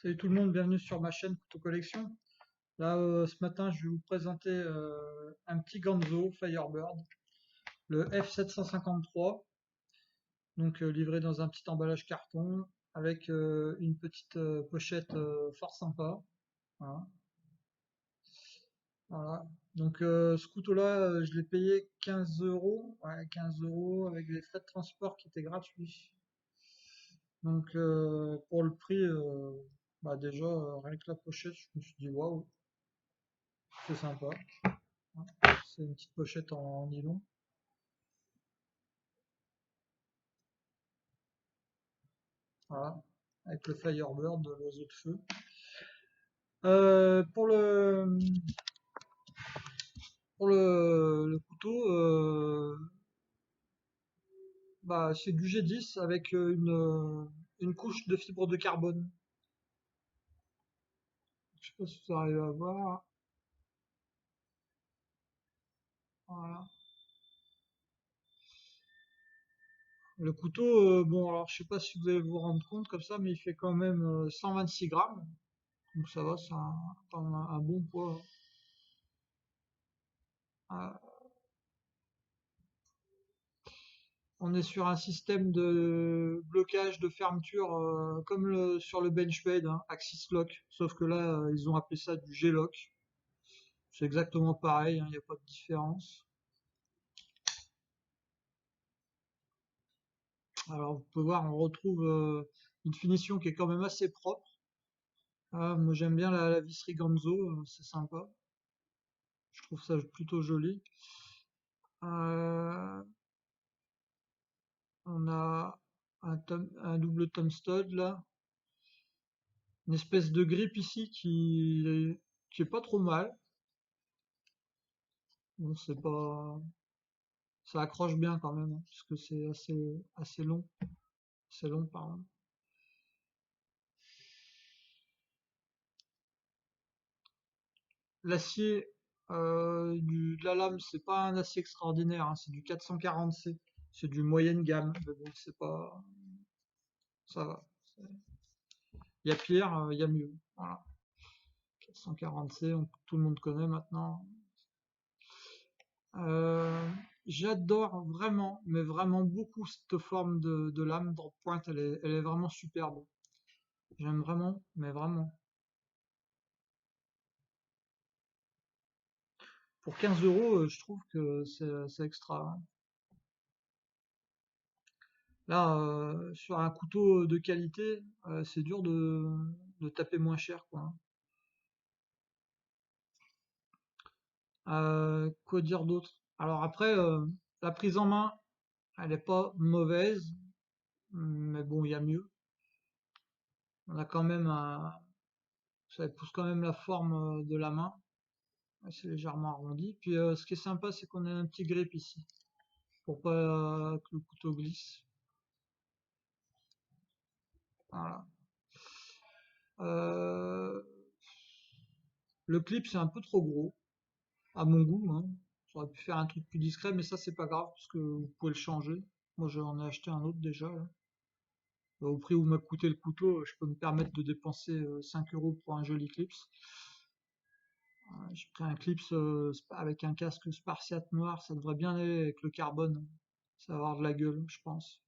Salut tout le monde, bienvenue sur ma chaîne Couteau Collection. Là, ce matin, je vais vous présenter un petit Ganzo Firebird, le F753, donc livré dans un petit emballage carton avec une petite pochette fort sympa. Voilà. Voilà. Donc ce couteau-là, je l'ai payé 15 euros, ouais, 15 euros avec les frais de transport qui étaient gratuits. Donc pour le prix, bah déjà, rien que la pochette, je me suis dit waouh, c'est sympa. C'est une petite pochette en nylon. Voilà. Avec le Firebird, l'oiseau de feu. Pour le couteau, bah, c'est du G10 avec une couche de fibre de carbone. Je sais pas si vous arrivez à voir. Voilà. Le couteau, bon, alors je sais pas si vous allez vous rendre compte comme ça, mais il fait quand même 126 grammes. Donc ça va, c'est quand même un bon poids. Euh, On est sur un système de blocage, de fermeture, comme sur le Benchmade, hein, Axis Lock. Sauf que là, ils ont appelé ça du G-Lock. C'est exactement pareil, il n'y a pas de différence. Alors, vous pouvez voir, on retrouve une finition qui est quand même assez propre. Ah, moi, j'aime bien la visserie Ganzo, c'est sympa. Je trouve ça plutôt joli. Euh, on a un double thumb stud là. Une espèce de grip ici qui est pas trop mal. Bon, c'est pas, ça accroche bien quand même, hein, puisque c'est assez long. C'est long, pardon. L'acier de la lame, c'est pas un acier extraordinaire, hein, c'est du 440C. C'est du moyenne gamme, mais bon, c'est pas. Ça va. Il y a pire, il y a mieux. Voilà. 440C, tout le monde connaît maintenant. Euh, J'adore vraiment, mais vraiment beaucoup cette forme de lame drop point. Elle est vraiment superbe. J'aime vraiment, mais vraiment. Pour 15 euros, je trouve que c'est extra, hein. Là, sur un couteau de qualité, c'est dur de taper moins cher, quoi, hein. Quoi dire d'autre? Alors après, la prise en main, elle est pas mauvaise, mais bon, il y a mieux. On a quand même ça épouse quand même la forme de la main. Ouais, c'est légèrement arrondi. Puis ce qui est sympa, c'est qu'on a un petit grip ici, pour pas que le couteau glisse. Voilà. Euh, le clip, c'est un peu trop gros, à mon goût, hein. J'aurais pu faire un truc plus discret, mais ça, c'est pas grave, parce que vous pouvez le changer. Moi, j'en ai acheté un autre déjà, là. Au prix où m'a coûté le couteau, je peux me permettre de dépenser 5 euros pour un joli clips. J'ai pris un clips avec un casque spartiate noir, ça devrait bien aller avec le carbone. Ça va avoir de la gueule, je pense.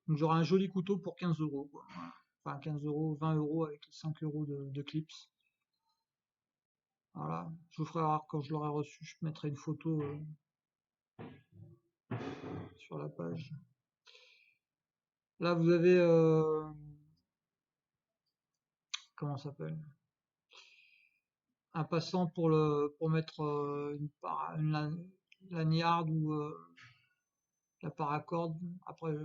Donc j'aurai un joli couteau pour 15 euros, quoi. Voilà. Enfin 15 euros, 20 euros avec les 5 euros de clips. Voilà. Je vous ferai voir quand je l'aurai reçu, je mettrai une photo sur la page. Là, vous avez, comment ça s'appelle? Un passant pour mettre laniarde ou la paracorde. Après,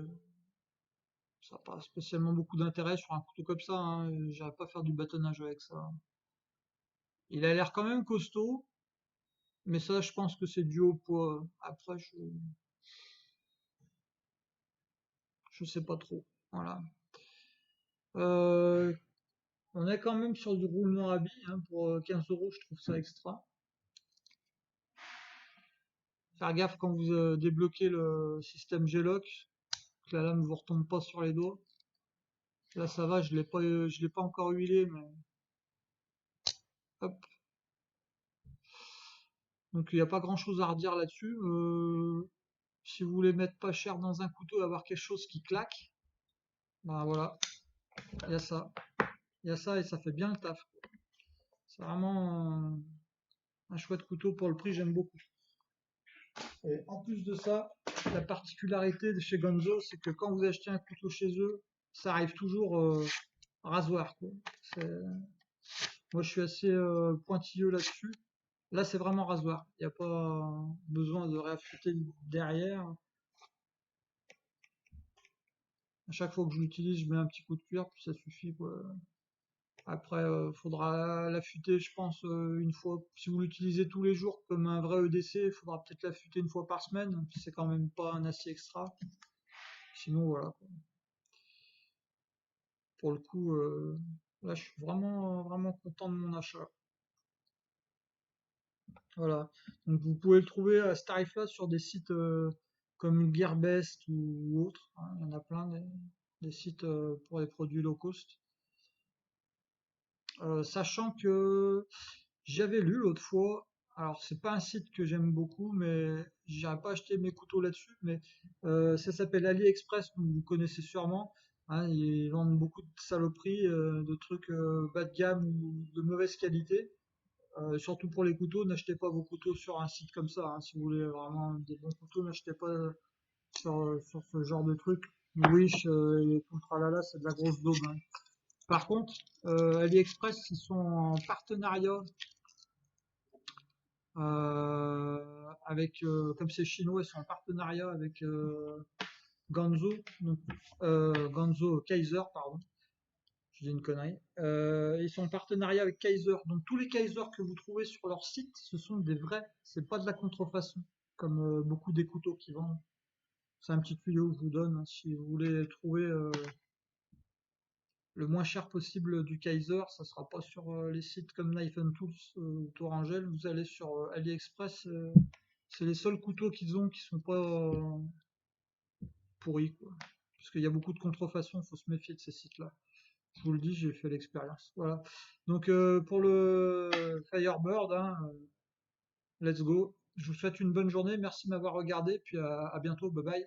ça n'a pas spécialement beaucoup d'intérêt sur un couteau comme ça, hein. J'irai pas faire du bâtonnage avec ça. Il a l'air quand même costaud, mais ça, je pense que c'est dû au poids. Après, je sais pas trop. Voilà. Euh, on est quand même sur du roulement à billes, hein, pour 15 euros, je trouve ça extra. Faire gaffe quand vous débloquez le système G-Lock, que la lame ne vous retombe pas sur les doigts. Là, ça va, je l'ai pas encore huilé, mais hop. Donc, il n'y a pas grand-chose à redire là-dessus. Si vous voulez mettre pas cher dans un couteau, avoir quelque chose qui claque, ben voilà, il y a ça. Il y a ça et ça fait bien le taf. C'est vraiment un chouette couteau pour le prix, j'aime beaucoup. Et en plus de ça, la particularité de chez Gonzo, c'est que quand vous achetez un couteau chez eux, ça arrive toujours rasoir, quoi. C'est- Moi, je suis assez pointilleux là-dessus. Là, c'est vraiment rasoir. Il n'y a pas besoin de réaffûter derrière. À chaque fois que je l'utilise, je mets un petit coup de cuir, puis ça suffit, quoi. Après, faudra l'affûter, je pense, une fois. Si vous l'utilisez tous les jours comme un vrai EDC, il faudra peut-être l'affûter une fois par semaine. C'est quand même pas un acier extra. Sinon, voilà, quoi. Pour le coup, là, je suis vraiment, vraiment content de mon achat. Voilà. Donc, vous pouvez le trouver à ce tarif-là sur des sites comme Gearbest ou autres, hein. Il y en a plein, des sites pour les produits low cost. Sachant que j'avais lu l'autre fois, alors c'est pas un site que j'aime beaucoup, mais j'aurais pas acheté mes couteaux là-dessus, mais ça s'appelle AliExpress, donc vous connaissez sûrement, hein, ils vendent beaucoup de saloperies, de trucs bas de gamme ou de mauvaise qualité. Surtout pour les couteaux, n'achetez pas vos couteaux sur un site comme ça, hein. Si vous voulez vraiment des bons couteaux, n'achetez pas sur ce genre de truc. Wish et tout le tralala, c'est de la grosse daube, hein. Par contre, AliExpress, ils sont en partenariat avec, comme c'est chinois, ils sont en partenariat avec Ganzo, donc, Ganzo Kaiser, pardon, je dis une connerie. Ils sont en partenariat avec Kaiser, donc tous les Kaiser que vous trouvez sur leur site, ce sont des vrais, c'est pas de la contrefaçon, comme beaucoup des couteaux qu'ils vendent. C'est un petit tuyau que je vous donne, hein, si vous voulez trouver le moins cher possible du Kaiser, ça sera pas sur les sites comme Knife and Tools ou Torangel, vous allez sur AliExpress, c'est les seuls couteaux qu'ils ont qui sont pas pourris, quoi. Parce qu'il y a beaucoup de contrefaçons, il faut se méfier de ces sites-là. Je vous le dis, j'ai fait l'expérience. Voilà. Donc pour le Firebird, hein, let's go. Je vous souhaite une bonne journée, merci de m'avoir regardé, puis à bientôt, bye bye.